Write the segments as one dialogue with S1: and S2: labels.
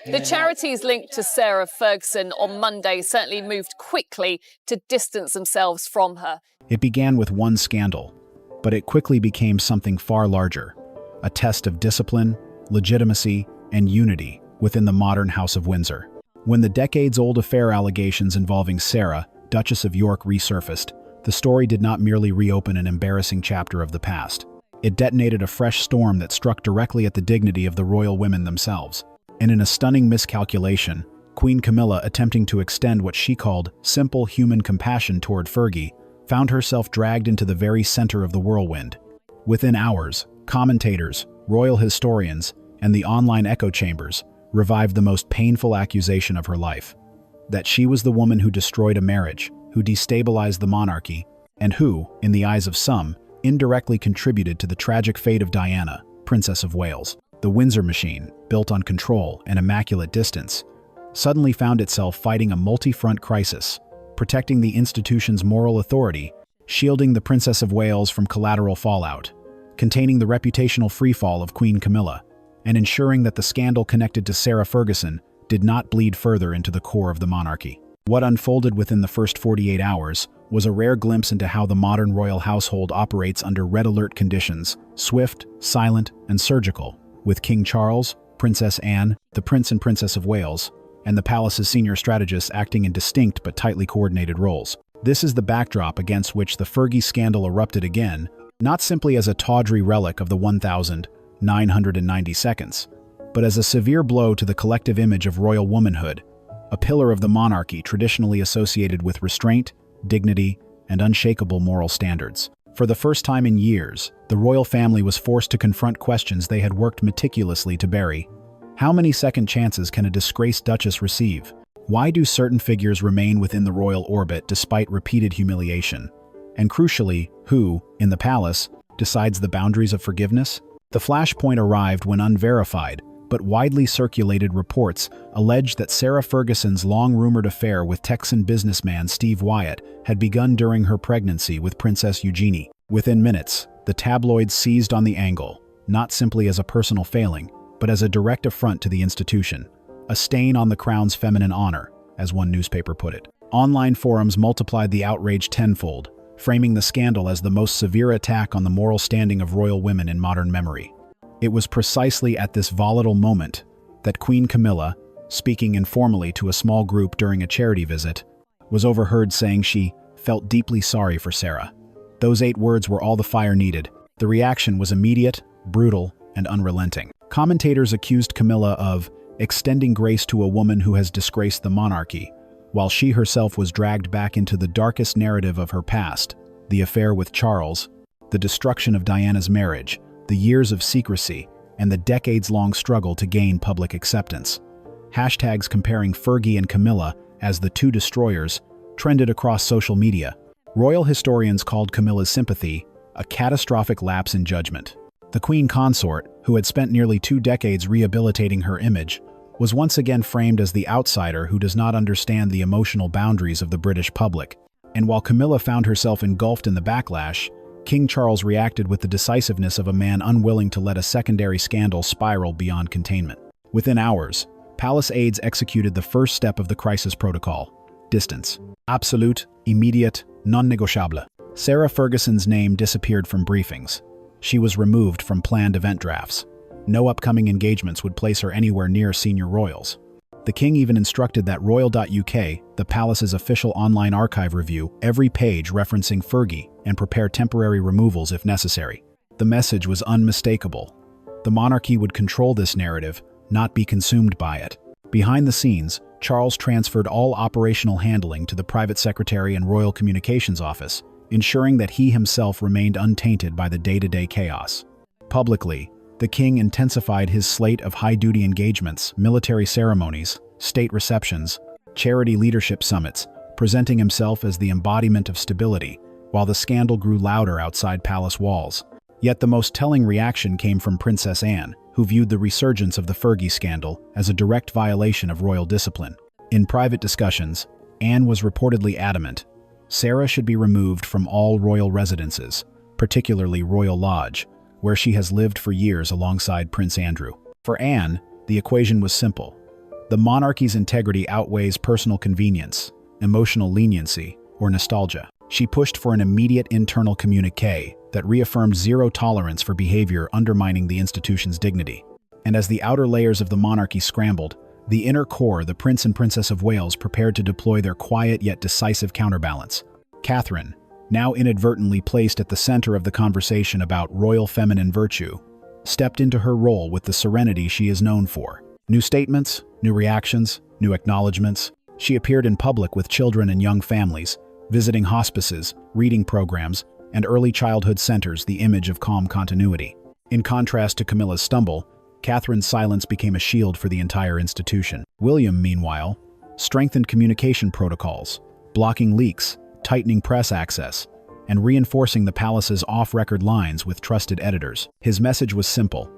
S1: The charities linked to Sarah Ferguson on Monday certainly moved quickly to distance themselves from her.
S2: It began with one scandal, but it quickly became something far larger, a test of discipline, legitimacy, and unity within the modern House of Windsor. When the decades-old affair allegations involving Sarah, Duchess of York, resurfaced, the story did not merely reopen an embarrassing chapter of the past. It detonated a fresh storm that struck directly at the dignity of the royal women themselves. And in a stunning miscalculation, Queen Camilla, attempting to extend what she called simple human compassion toward Fergie, found herself dragged into the very center of the whirlwind. Within hours, commentators, royal historians, and the online echo chambers revived the most painful accusation of her life: that she was the woman who destroyed a marriage, who destabilized the monarchy, and who, in the eyes of some, indirectly contributed to the tragic fate of Diana, Princess of Wales. The Windsor machine, built on control and immaculate distance, suddenly found itself fighting a multi-front crisis, protecting the institution's moral authority, shielding the Princess of Wales from collateral fallout, containing the reputational freefall of Queen Camilla, and ensuring that the scandal connected to Sarah Ferguson did not bleed further into the core of the monarchy. What unfolded within the first 48 hours was a rare glimpse into how the modern royal household operates under red alert conditions, swift, silent, and surgical, with King Charles, Princess Anne, the Prince and Princess of Wales, and the palace's senior strategists acting in distinct but tightly coordinated roles. This is the backdrop against which the Fergie scandal erupted again, not simply as a tawdry relic of the 1,990 seconds, but as a severe blow to the collective image of royal womanhood, a pillar of the monarchy traditionally associated with restraint, dignity, and unshakable moral standards. For the first time in years, the royal family was forced to confront questions they had worked meticulously to bury. How many second chances can a disgraced duchess receive? Why do certain figures remain within the royal orbit despite repeated humiliation? And crucially, who, in the palace, decides the boundaries of forgiveness? The flashpoint arrived when unverified, but widely circulated reports alleged that Sarah Ferguson's long-rumored affair with Texan businessman Steve Wyatt had begun during her pregnancy with Princess Eugenie. Within minutes, the tabloids seized on the angle, not simply as a personal failing, but as a direct affront to the institution, a stain on the crown's feminine honor, as one newspaper put it. Online forums multiplied the outrage tenfold, framing the scandal as the most severe attack on the moral standing of royal women in modern memory. It was precisely at this volatile moment that Queen Camilla, speaking informally to a small group during a charity visit, was overheard saying she felt deeply sorry for Sarah. Those 8 words were all the fire needed. The reaction was immediate, brutal, and unrelenting. Commentators accused Camilla of extending grace to a woman who has disgraced the monarchy, while she herself was dragged back into the darkest narrative of her past: the affair with Charles, the destruction of Diana's marriage, the years of secrecy, and the decades-long struggle to gain public acceptance. Hashtags comparing Fergie and Camilla as the two destroyers trended across social media. Royal historians called Camilla's sympathy a catastrophic lapse in judgment. The Queen Consort, who had spent nearly 2 decades rehabilitating her image, was once again framed as the outsider who does not understand the emotional boundaries of the British public. And while Camilla found herself engulfed in the backlash, King Charles reacted with the decisiveness of a man unwilling to let a secondary scandal spiral beyond containment. Within hours, palace aides executed the first step of the crisis protocol: distance. Absolute, immediate, non-negotiable. Sarah Ferguson's name disappeared from briefings. She was removed from planned event drafts. No upcoming engagements would place her anywhere near senior royals. The king even instructed that Royal.uk, the palace's official online archive, review every page referencing Fergie and prepare temporary removals if necessary. The message was unmistakable. The monarchy would control this narrative, not be consumed by it. Behind the scenes, Charles transferred all operational handling to the private secretary and royal communications office, ensuring that he himself remained untainted by the day-to-day chaos. Publicly, the king intensified his slate of high-duty engagements, military ceremonies, state receptions, charity leadership summits, presenting himself as the embodiment of stability, while the scandal grew louder outside palace walls. Yet the most telling reaction came from Princess Anne, who viewed the resurgence of the Fergie scandal as a direct violation of royal discipline. In private discussions, Anne was reportedly adamant: Sarah should be removed from all royal residences, particularly Royal Lodge, where she has lived for years alongside Prince Andrew. For Anne, the equation was simple: The monarchy's integrity outweighs personal convenience, emotional leniency, or nostalgia. She pushed for an immediate internal communique that reaffirmed zero tolerance for behavior undermining the institution's dignity. And as the outer layers of the monarchy scrambled, the inner core, the Prince and Princess of Wales, prepared to deploy their quiet yet decisive counterbalance. Catherine, now inadvertently placed at the center of the conversation about royal feminine virtue, stepped into her role with the serenity she is known for. New statements, new reactions, new acknowledgments. She appeared in public with children and young families, visiting hospices, reading programs, and early childhood centers, the image of calm continuity. In contrast to Camilla's stumble, Catherine's silence became a shield for the entire institution. William, meanwhile, strengthened communication protocols, blocking leaks, tightening press access, and reinforcing the palace's off-record lines with trusted editors. His message was simple: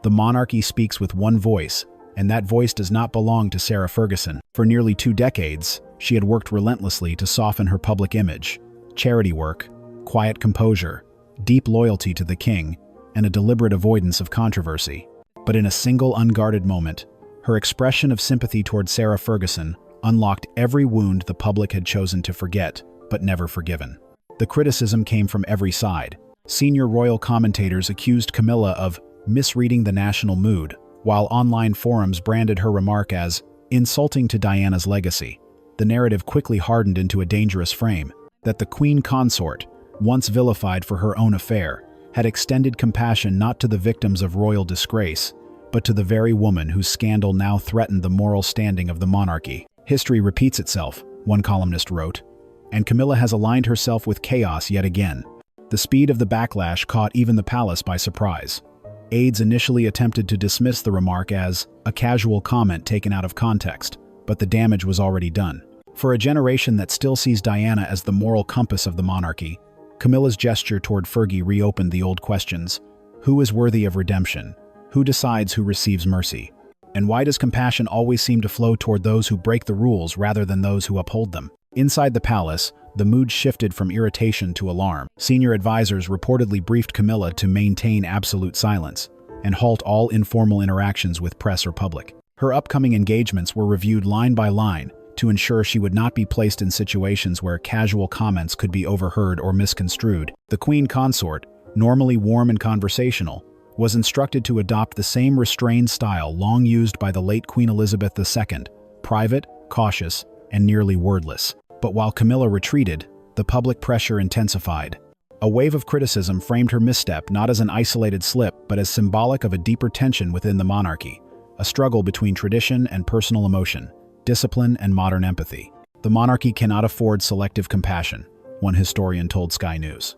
S2: the monarchy speaks with one voice, and that voice does not belong to Sarah Ferguson. For nearly 2 decades, she had worked relentlessly to soften her public image: charity work, quiet composure, deep loyalty to the king, and a deliberate avoidance of controversy. But in a single unguarded moment, her expression of sympathy toward Sarah Ferguson unlocked every wound the public had chosen to forget, but never forgiven. The criticism came from every side. Senior royal commentators accused Camilla of misreading the national mood, while online forums branded her remark as insulting to Diana's legacy. The narrative quickly hardened into a dangerous frame: that the queen consort, once vilified for her own affair, had extended compassion not to the victims of royal disgrace, but to the very woman whose scandal now threatened the moral standing of the monarchy. History repeats itself, one columnist wrote, and Camilla has aligned herself with chaos yet again. The speed of the backlash caught even the palace by surprise. Aides initially attempted to dismiss the remark as a casual comment taken out of context, but the damage was already done. For a generation that still sees Diana as the moral compass of the monarchy, Camilla's gesture toward Fergie reopened the old questions: who is worthy of redemption? Who decides who receives mercy? And why does compassion always seem to flow toward those who break the rules rather than those who uphold them? Inside the palace, the mood shifted from irritation to alarm. Senior advisors reportedly briefed Camilla to maintain absolute silence and halt all informal interactions with press or public. Her upcoming engagements were reviewed line by line to ensure she would not be placed in situations where casual comments could be overheard or misconstrued. The queen consort, normally warm and conversational, was instructed to adopt the same restrained style long used by the late Queen Elizabeth II: private, cautious, and nearly wordless. But while Camilla retreated, the public pressure intensified. A wave of criticism framed her misstep not as an isolated slip, but as symbolic of a deeper tension within the monarchy, a struggle between tradition and personal emotion, discipline and modern empathy. The monarchy cannot afford selective compassion, one historian told Sky News.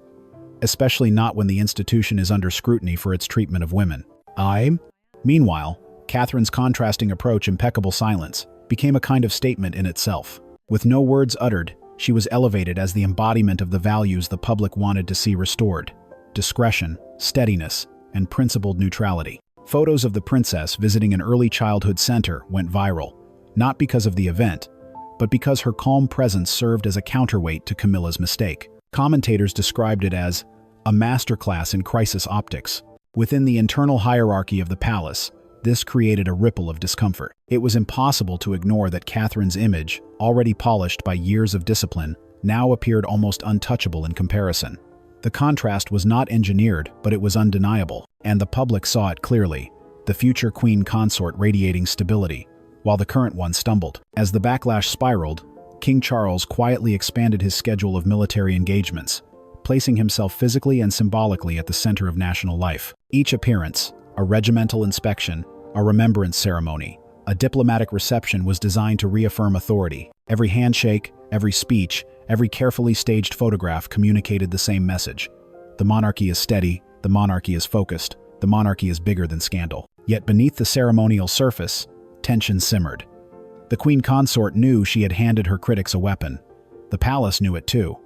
S2: Especially not when the institution is under scrutiny for its treatment of women. Meanwhile, Catherine's contrasting approach, impeccable silence, became a kind of statement in itself. With no words uttered, she was elevated as the embodiment of the values the public wanted to see restored: discretion, steadiness, and principled neutrality. Photos of the princess visiting an early childhood center went viral, not because of the event, but because her calm presence served as a counterweight to Camilla's mistake. Commentators described it as a masterclass in crisis optics. Within the internal hierarchy of the palace, this created a ripple of discomfort. It was impossible to ignore that Catherine's image, already polished by years of discipline, now appeared almost untouchable in comparison. The contrast was not engineered, but it was undeniable, and the public saw it clearly: the future queen consort radiating stability, while the current one stumbled. As the backlash spiraled, King Charles quietly expanded his schedule of military engagements, placing himself physically and symbolically at the center of national life. Each appearance, a regimental inspection, a remembrance ceremony, a diplomatic reception, was designed to reaffirm authority. Every handshake, every speech, every carefully staged photograph communicated the same message: the monarchy is steady, the monarchy is focused, the monarchy is bigger than scandal. Yet beneath the ceremonial surface, tension simmered. The queen consort knew she had handed her critics a weapon. The palace knew it too,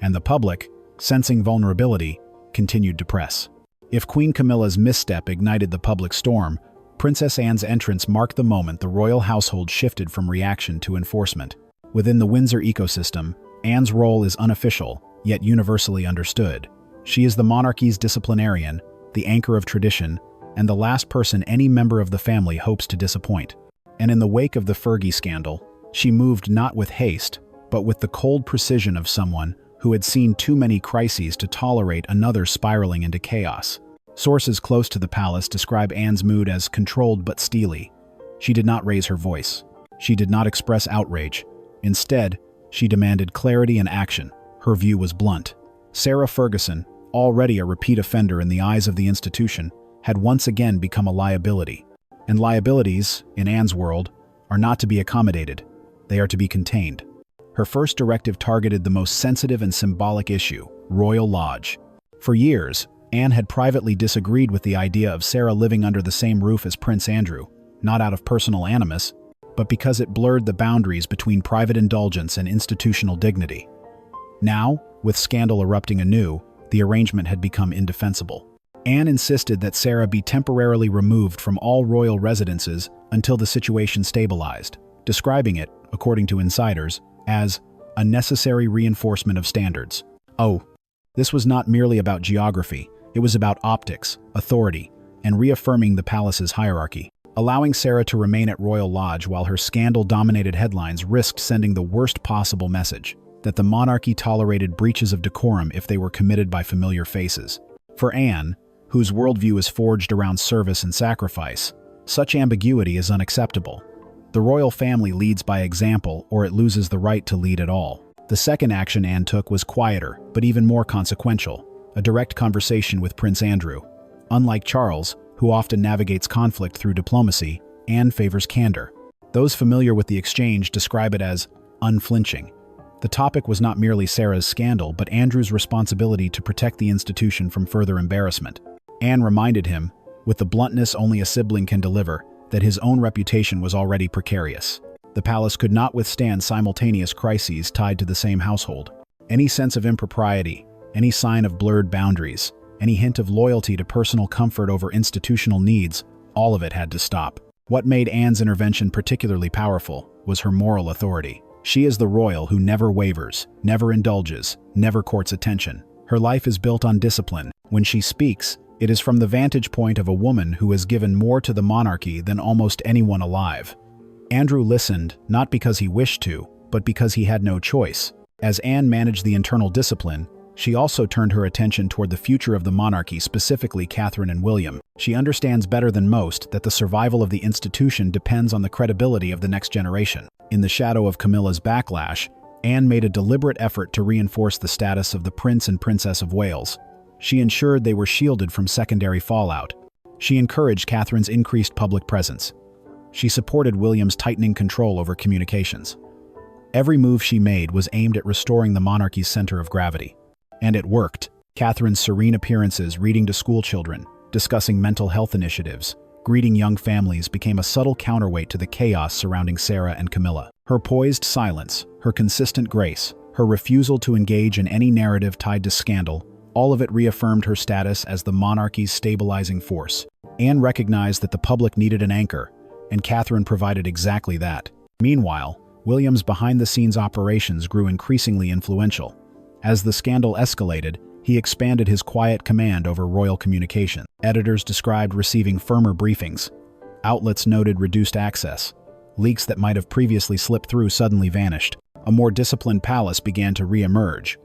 S2: and the public, sensing vulnerability, continued to press. If Queen Camilla's misstep ignited the public storm, Princess Anne's entrance marked the moment the royal household shifted from reaction to enforcement. Within the Windsor ecosystem, Anne's role is unofficial, yet universally understood. She is the monarchy's disciplinarian, the anchor of tradition, and the last person any member of the family hopes to disappoint. And in the wake of the Fergie scandal, she moved not with haste, but with the cold precision of someone who had seen too many crises to tolerate another spiraling into chaos. Sources close to the palace describe Anne's mood as controlled but steely. She did not raise her voice. She did not express outrage. Instead, she demanded clarity and action. Her view was blunt. Sarah Ferguson, already a repeat offender in the eyes of the institution, had once again become a liability. And liabilities, in Anne's world, are not to be accommodated. They are to be contained. Her first directive targeted the most sensitive and symbolic issue, Royal Lodge. For years, Anne had privately disagreed with the idea of Sarah living under the same roof as Prince Andrew, not out of personal animus, but because it blurred the boundaries between private indulgence and institutional dignity. Now, with scandal erupting anew, the arrangement had become indefensible. Anne insisted that Sarah be temporarily removed from all royal residences until the situation stabilized, describing it, according to insiders, as a necessary reinforcement of standards. Oh, this was not merely about geography, it was about optics, authority, and reaffirming the palace's hierarchy. Allowing Sarah to remain at Royal Lodge while her scandal-dominated headlines risked sending the worst possible message, that the monarchy tolerated breaches of decorum if they were committed by familiar faces. For Anne, whose worldview is forged around service and sacrifice, such ambiguity is unacceptable. The royal family leads by example, or it loses the right to lead at all. The second action Anne took was quieter, but even more consequential, a direct conversation with Prince Andrew. Unlike Charles, who often navigates conflict through diplomacy, Anne favors candor. Those familiar with the exchange describe it as unflinching. The topic was not merely Sarah's scandal, but Andrew's responsibility to protect the institution from further embarrassment. Anne reminded him, with the bluntness only a sibling can deliver, that his own reputation was already precarious. The palace could not withstand simultaneous crises tied to the same household. Any sense of impropriety, any sign of blurred boundaries, any hint of loyalty to personal comfort over institutional needs, all of it had to stop. What made Anne's intervention particularly powerful was her moral authority. She is the royal who never wavers, never indulges, never courts attention. Her life is built on discipline. When she speaks, it is from the vantage point of a woman who has given more to the monarchy than almost anyone alive. Andrew listened, not because he wished to, but because he had no choice. As Anne managed the internal discipline, she also turned her attention toward the future of the monarchy, specifically Catherine and William. She understands better than most that the survival of the institution depends on the credibility of the next generation. In the shadow of Camilla's backlash, Anne made a deliberate effort to reinforce the status of the Prince and Princess of Wales. She ensured they were shielded from secondary fallout. She encouraged Catherine's increased public presence. She supported William's tightening control over communications. Every move she made was aimed at restoring the monarchy's center of gravity. And it worked. Catherine's serene appearances reading to school children, discussing mental health initiatives, greeting young families became a subtle counterweight to the chaos surrounding Sarah and Camilla. Her poised silence, her consistent grace, her refusal to engage in any narrative tied to scandal, all of it reaffirmed her status as the monarchy's stabilizing force. Anne recognized that the public needed an anchor, and Catherine provided exactly that. Meanwhile, William's behind-the-scenes operations grew increasingly influential. As the scandal escalated, he expanded his quiet command over royal communication. Editors described receiving firmer briefings. Outlets noted reduced access. Leaks that might have previously slipped through suddenly vanished. A more disciplined palace began to re-emerge,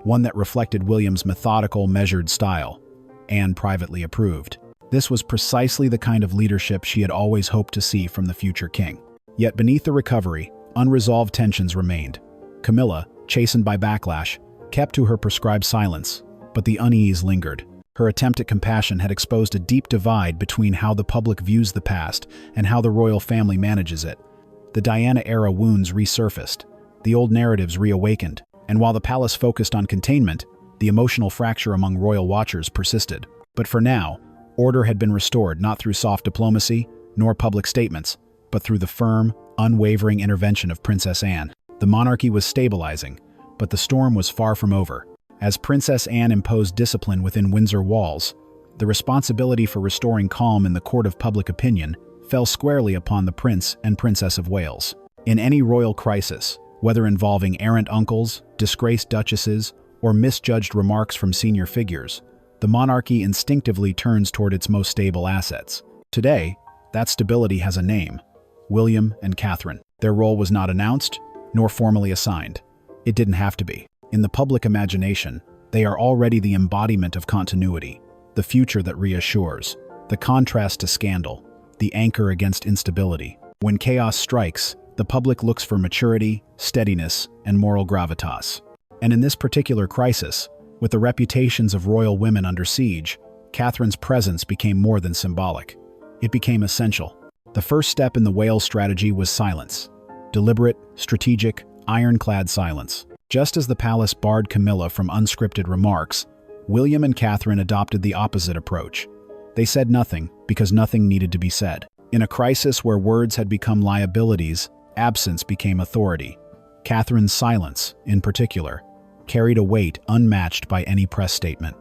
S2: one that reflected William's methodical, measured style. Anne privately approved. This was precisely the kind of leadership she had always hoped to see from the future king. Yet beneath the recovery, unresolved tensions remained. Camilla, chastened by backlash, kept to her prescribed silence, but the unease lingered. Her attempt at compassion had exposed a deep divide between how the public views the past and how the royal family manages it. The Diana-era wounds resurfaced, the old narratives reawakened, and while the palace focused on containment, the emotional fracture among royal watchers persisted. But for now, order had been restored not through soft diplomacy nor public statements, but through the firm, unwavering intervention of Princess Anne. The monarchy was stabilizing, but the storm was far from over. As Princess Anne imposed discipline within Windsor walls, the responsibility for restoring calm in the court of public opinion fell squarely upon the Prince and Princess of Wales. In any royal crisis, whether involving errant uncles, disgraced duchesses, or misjudged remarks from senior figures, the monarchy instinctively turns toward its most stable assets. Today, that stability has a name: William and Catherine. Their role was not announced, nor formally assigned. It didn't have to be. In the public imagination, they are already the embodiment of continuity, the future that reassures, the contrast to scandal, the anchor against instability. When chaos strikes, the public looks for maturity, steadiness, and moral gravitas. And in this particular crisis, with the reputations of royal women under siege, Catherine's presence became more than symbolic. It became essential. The first step in the Wales strategy was silence. Deliberate, strategic, ironclad silence. Just as the palace barred Camilla from unscripted remarks, William and Catherine adopted the opposite approach. They said nothing because nothing needed to be said. In a crisis where words had become liabilities, absence became authority. Catherine's silence, in particular, carried a weight unmatched by any press statement.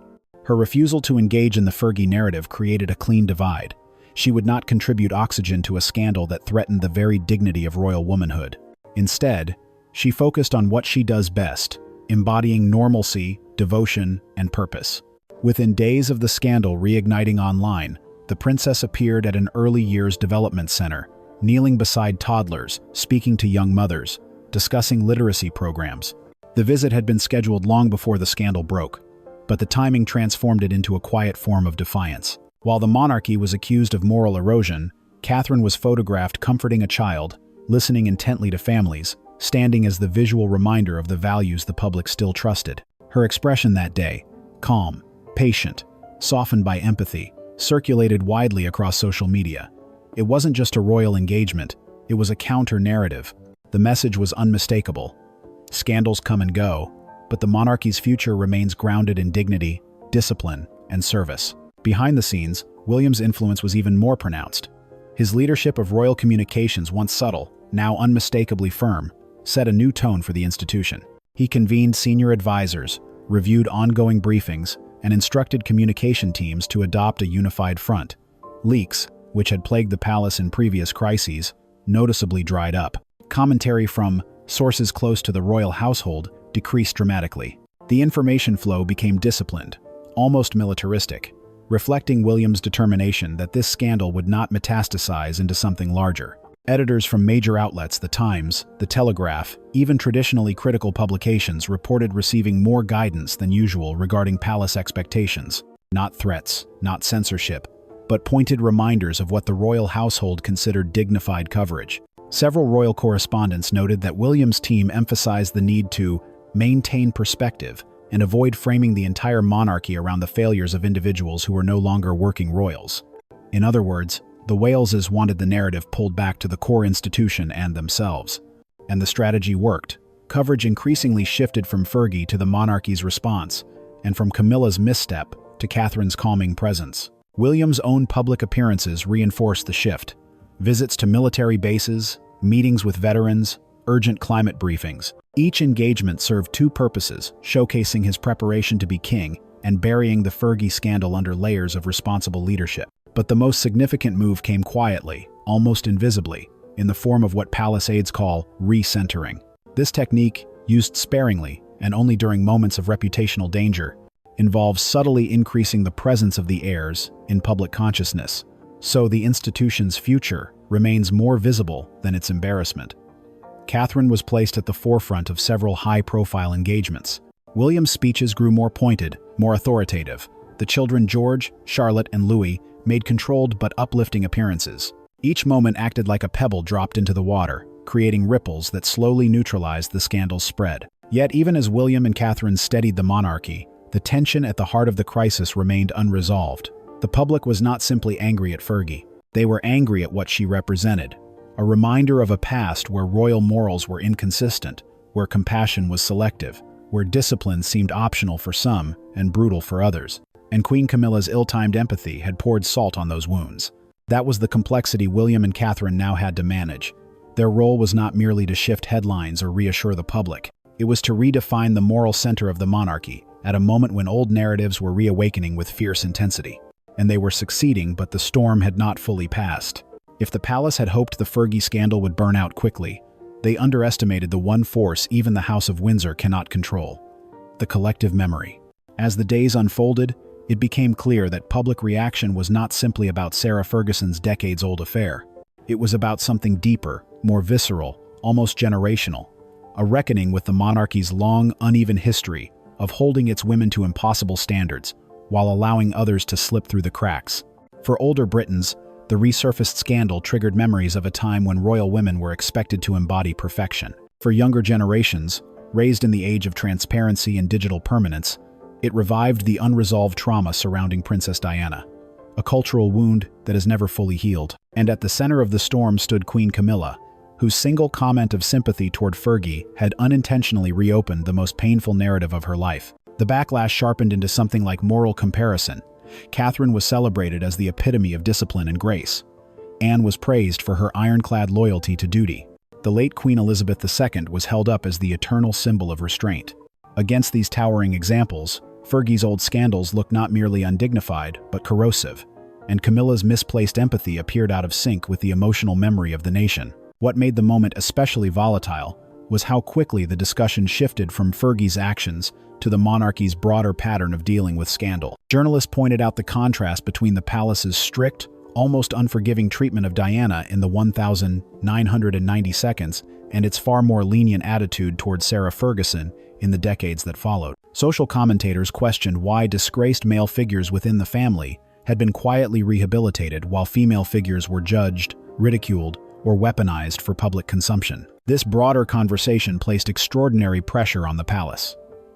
S2: Her refusal to engage in the Fergie narrative created a clean divide. She would not contribute oxygen to a scandal that threatened the very dignity of royal womanhood. Instead, she focused on what she does best, embodying normalcy, devotion, and purpose. Within days of the scandal reigniting online, the princess appeared at an early years development center, kneeling beside toddlers, speaking to young mothers, discussing literacy programs. The visit had been scheduled long before the scandal broke, but the timing transformed it into a quiet form of defiance. While the monarchy was accused of moral erosion, Catherine was photographed comforting a child, listening intently to families, standing as the visual reminder of the values the public still trusted. Her expression that day, calm, patient, softened by empathy, circulated widely across social media. It wasn't just a royal engagement, it was a counter-narrative. The message was unmistakable. Scandals come and go, but the monarchy's future remains grounded in dignity, discipline, and service. Behind the scenes, William's influence was even more pronounced. His leadership of royal communications, once subtle, now unmistakably firm, set a new tone for the institution. He convened senior advisors, reviewed ongoing briefings, and instructed communication teams to adopt a unified front. Leaks, which had plagued the palace in previous crises, noticeably dried up. Commentary from sources close to the royal household decreased dramatically. The information flow became disciplined, almost militaristic, reflecting William's determination that this scandal would not metastasize into something larger. Editors from major outlets, The Times, The Telegraph, even traditionally critical publications reported receiving more guidance than usual regarding palace expectations. Not threats, not censorship, but pointed reminders of what the royal household considered dignified coverage. Several royal correspondents noted that William's team emphasized the need to maintain perspective and avoid framing the entire monarchy around the failures of individuals who were no longer working royals. In other words, the Waleses wanted the narrative pulled back to the core institution and themselves. And the strategy worked. Coverage increasingly shifted from Fergie to the monarchy's response, and from Camilla's misstep to Catherine's calming presence. William's own public appearances reinforced the shift. Visits to military bases, meetings with veterans, urgent climate briefings. Each engagement served two purposes, showcasing his preparation to be king and burying the Fergie scandal under layers of responsible leadership. But the most significant move came quietly, almost invisibly, in the form of what palace aides call recentering. This technique, used sparingly and only during moments of reputational danger, involves subtly increasing the presence of the heirs in public consciousness, so the institution's future remains more visible than its embarrassment. Catherine was placed at the forefront of several high-profile engagements. William's speeches grew more pointed, more authoritative. The children George, Charlotte, and Louis made controlled but uplifting appearances. Each moment acted like a pebble dropped into the water, creating ripples that slowly neutralized the scandal's spread. Yet even as William and Catherine steadied the monarchy, the tension at the heart of the crisis remained unresolved. The public was not simply angry at Fergie. They were angry at what she represented, a reminder of a past where royal morals were inconsistent, where compassion was selective, where discipline seemed optional for some and brutal for others. And Queen Camilla's ill-timed empathy had poured salt on those wounds. That was the complexity William and Catherine now had to manage. Their role was not merely to shift headlines or reassure the public. It was to redefine the moral center of the monarchy, at a moment when old narratives were reawakening with fierce intensity. And they were succeeding, but the storm had not fully passed. If the palace had hoped the Fergie scandal would burn out quickly, they underestimated the one force even the House of Windsor cannot control: the collective memory. As the days unfolded, it became clear that public reaction was not simply about Sarah Ferguson's decades-old affair. It was about something deeper, more visceral, almost generational. A reckoning with the monarchy's long, uneven history of holding its women to impossible standards, while allowing others to slip through the cracks. For older Britons, the resurfaced scandal triggered memories of a time when royal women were expected to embody perfection. For younger generations, raised in the age of transparency and digital permanence, it revived the unresolved trauma surrounding Princess Diana, a cultural wound that has never fully healed. And at the center of the storm stood Queen Camilla, whose single comment of sympathy toward Fergie had unintentionally reopened the most painful narrative of her life. The backlash sharpened into something like moral comparison. Catherine was celebrated as the epitome of discipline and grace. Anne was praised for her ironclad loyalty to duty. The late Queen Elizabeth II was held up as the eternal symbol of restraint. Against these towering examples, Fergie's old scandals looked not merely undignified, but corrosive, and Camilla's misplaced empathy appeared out of sync with the emotional memory of the nation. What made the moment especially volatile was how quickly the discussion shifted from Fergie's actions to the monarchy's broader pattern of dealing with scandal. Journalists pointed out the contrast between the palace's strict, almost unforgiving treatment of Diana in the 1990 seconds and its far more lenient attitude toward Sarah Ferguson in the decades that followed. Social commentators questioned why disgraced male figures within the family had been quietly rehabilitated while female figures were judged, ridiculed, or weaponized for public consumption. This broader conversation placed extraordinary pressure on the palace.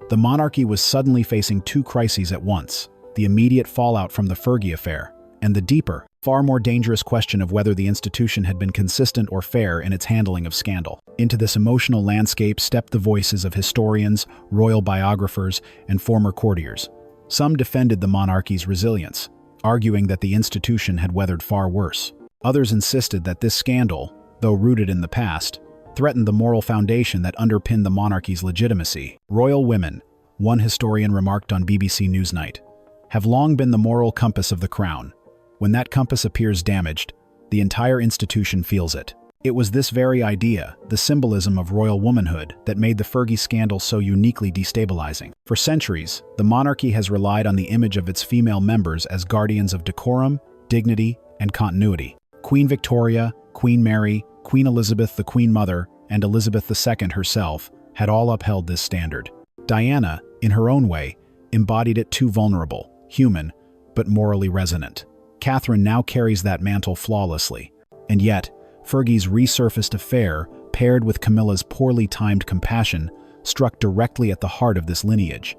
S2: The monarchy was suddenly facing two crises at once: the immediate fallout from the Fergie affair, and the deeper, far more dangerous question of whether the institution had been consistent or fair in its handling of scandal. Into this emotional landscape stepped the voices of historians, royal biographers, and former courtiers. Some defended the monarchy's resilience, arguing that the institution had weathered far worse. Others insisted that this scandal, though rooted in the past, threatened the moral foundation that underpinned the monarchy's legitimacy. Royal women, one historian remarked on BBC Newsnight, have long been the moral compass of the crown. When that compass appears damaged, the entire institution feels it. It was this very idea, the symbolism of royal womanhood, that made the Fergie scandal so uniquely destabilizing. For centuries, the monarchy has relied on the image of its female members as guardians of decorum, dignity, and continuity. Queen Victoria, Queen Mary, Queen Elizabeth the Queen Mother, and Elizabeth II herself had all upheld this standard. Diana, in her own way, embodied it too vulnerable, human, but morally resonant. Catherine now carries that mantle flawlessly. And yet, Fergie's resurfaced affair, paired with Camilla's poorly timed compassion, struck directly at the heart of this lineage.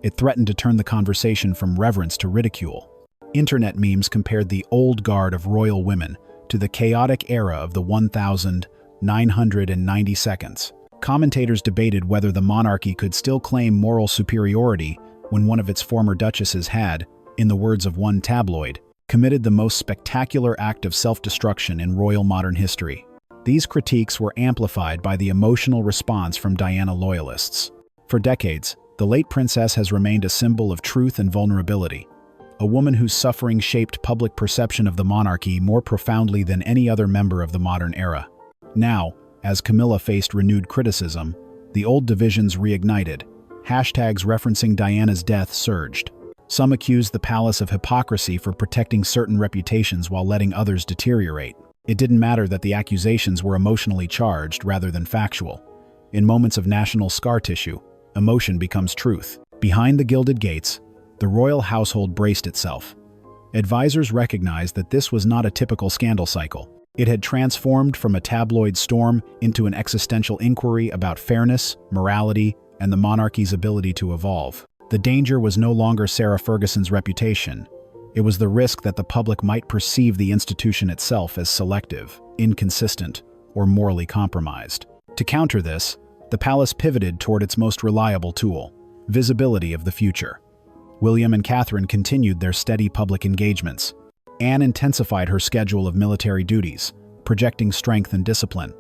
S2: It threatened to turn the conversation from reverence to ridicule. Internet memes compared the old guard of royal women to the chaotic era of the 1990 seconds. Commentators debated whether the monarchy could still claim moral superiority when one of its former duchesses had, in the words of one tabloid, committed the most spectacular act of self-destruction in royal modern history. These critiques were amplified by the emotional response from Diana loyalists. For decades, the late princess has remained a symbol of truth and vulnerability, a woman whose suffering shaped public perception of the monarchy more profoundly than any other member of the modern era. Now, as Camilla faced renewed criticism, the old divisions reignited. Hashtags referencing Diana's death surged. Some accused the palace of hypocrisy for protecting certain reputations while letting others deteriorate. It didn't matter that the accusations were emotionally charged rather than factual. In moments of national scar tissue, emotion becomes truth. Behind the gilded gates, the royal household braced itself. Advisors recognized that this was not a typical scandal cycle. It had transformed from a tabloid storm into an existential inquiry about fairness, morality, and the monarchy's ability to evolve. The danger was no longer Sarah Ferguson's reputation. It was the risk that the public might perceive the institution itself as selective, inconsistent, or morally compromised. To counter this, the palace pivoted toward its most reliable tool: visibility of the future. William and Catherine continued their steady public engagements. Anne intensified her schedule of military duties, projecting strength and discipline.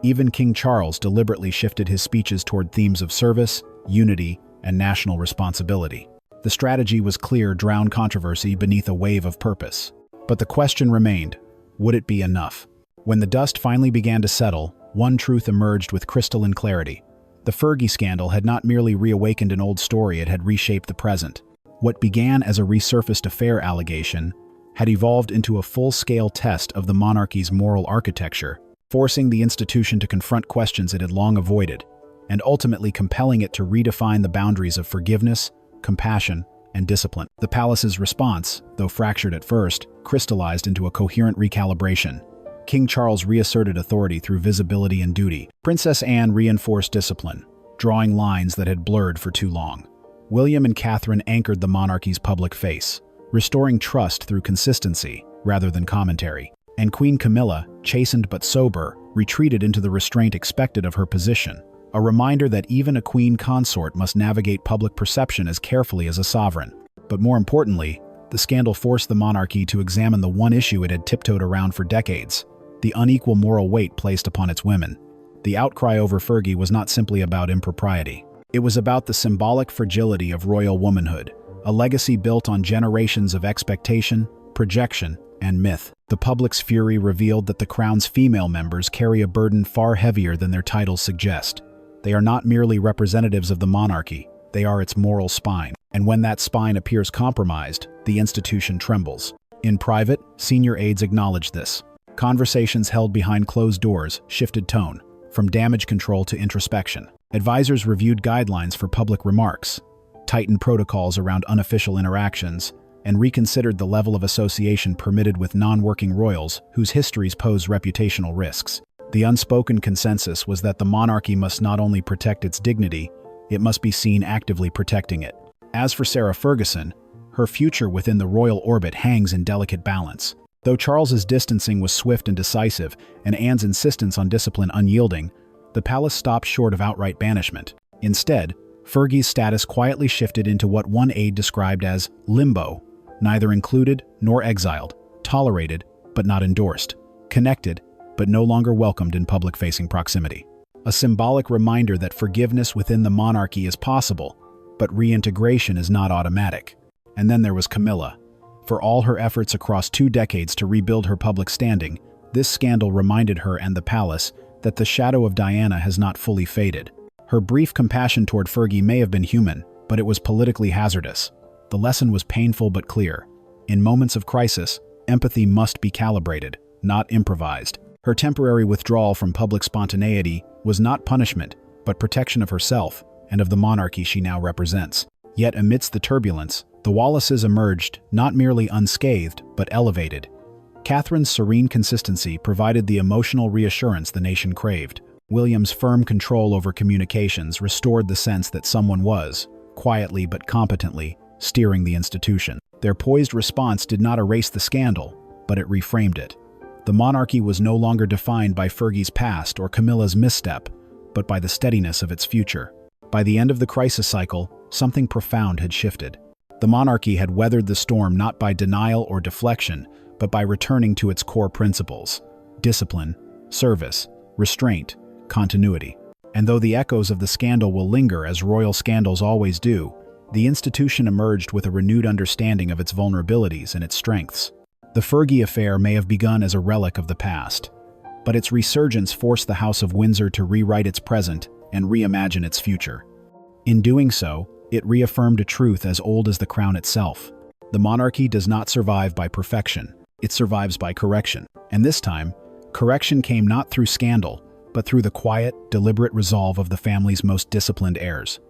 S2: Even King Charles deliberately shifted his speeches toward themes of service, unity, and national responsibility. The strategy was clear: drown controversy beneath a wave of purpose. But the question remained: would it be enough? When the dust finally began to settle, one truth emerged with crystalline clarity. The Fergie scandal had not merely reawakened an old story, it had reshaped the present. What began as a resurfaced affair allegation had evolved into a full-scale test of the monarchy's moral architecture, forcing the institution to confront questions it had long avoided, and ultimately compelling it to redefine the boundaries of forgiveness, compassion, and discipline. The palace's response, though fractured at first, crystallized into a coherent recalibration. King Charles reasserted authority through visibility and duty. Princess Anne reinforced discipline, drawing lines that had blurred for too long. William and Catherine anchored the monarchy's public face, restoring trust through consistency rather than commentary. And Queen Camilla, chastened but sober, retreated into the restraint expected of her position, a reminder that even a queen consort must navigate public perception as carefully as a sovereign. But more importantly, the scandal forced the monarchy to examine the one issue it had tiptoed around for decades: the unequal moral weight placed upon its women. The outcry over Fergie was not simply about impropriety. It was about the symbolic fragility of royal womanhood, a legacy built on generations of expectation, projection, and myth. The public's fury revealed that the crown's female members carry a burden far heavier than their titles suggest. They are not merely representatives of the monarchy, they are its moral spine. And when that spine appears compromised, the institution trembles. In private, senior aides acknowledged this. Conversations held behind closed doors shifted tone, from damage control to introspection. Advisors reviewed guidelines for public remarks, tightened protocols around unofficial interactions, and reconsidered the level of association permitted with non-working royals whose histories pose reputational risks. The unspoken consensus was that the monarchy must not only protect its dignity, it must be seen actively protecting it. As for Sarah Ferguson, her future within the royal orbit hangs in delicate balance. Though Charles's distancing was swift and decisive, and Anne's insistence on discipline unyielding, the palace stopped short of outright banishment. Instead, Fergie's status quietly shifted into what one aide described as limbo, neither included nor exiled, tolerated but not endorsed, connected but no longer welcomed in public-facing proximity. A symbolic reminder that forgiveness within the monarchy is possible, but reintegration is not automatic. And then there was Camilla. For all her efforts across 2 decades to rebuild her public standing, this scandal reminded her and the palace that the shadow of Diana has not fully faded. Her brief compassion toward Fergie may have been human, but it was politically hazardous. The lesson was painful but clear. In moments of crisis, empathy must be calibrated, not improvised. Her temporary withdrawal from public spontaneity was not punishment, but protection of herself and of the monarchy she now represents. Yet amidst the turbulence, the Wallaces emerged not merely unscathed, but elevated. Catherine's serene consistency provided the emotional reassurance the nation craved. William's firm control over communications restored the sense that someone was, quietly but competently, steering the institution. Their poised response did not erase the scandal, but it reframed it. The monarchy was no longer defined by Fergie's past or Camilla's misstep, but by the steadiness of its future. By the end of the crisis cycle, something profound had shifted. The monarchy had weathered the storm not by denial or deflection, but by returning to its core principles: discipline, service, restraint, continuity. And though the echoes of the scandal will linger as royal scandals always do, the institution emerged with a renewed understanding of its vulnerabilities and its strengths. The Fergie affair may have begun as a relic of the past, but its resurgence forced the House of Windsor to rewrite its present and reimagine its future. In doing so, it reaffirmed a truth as old as the crown itself. The monarchy does not survive by perfection, it survives by correction. And this time, correction came not through scandal, but through the quiet, deliberate resolve of the family's most disciplined heirs.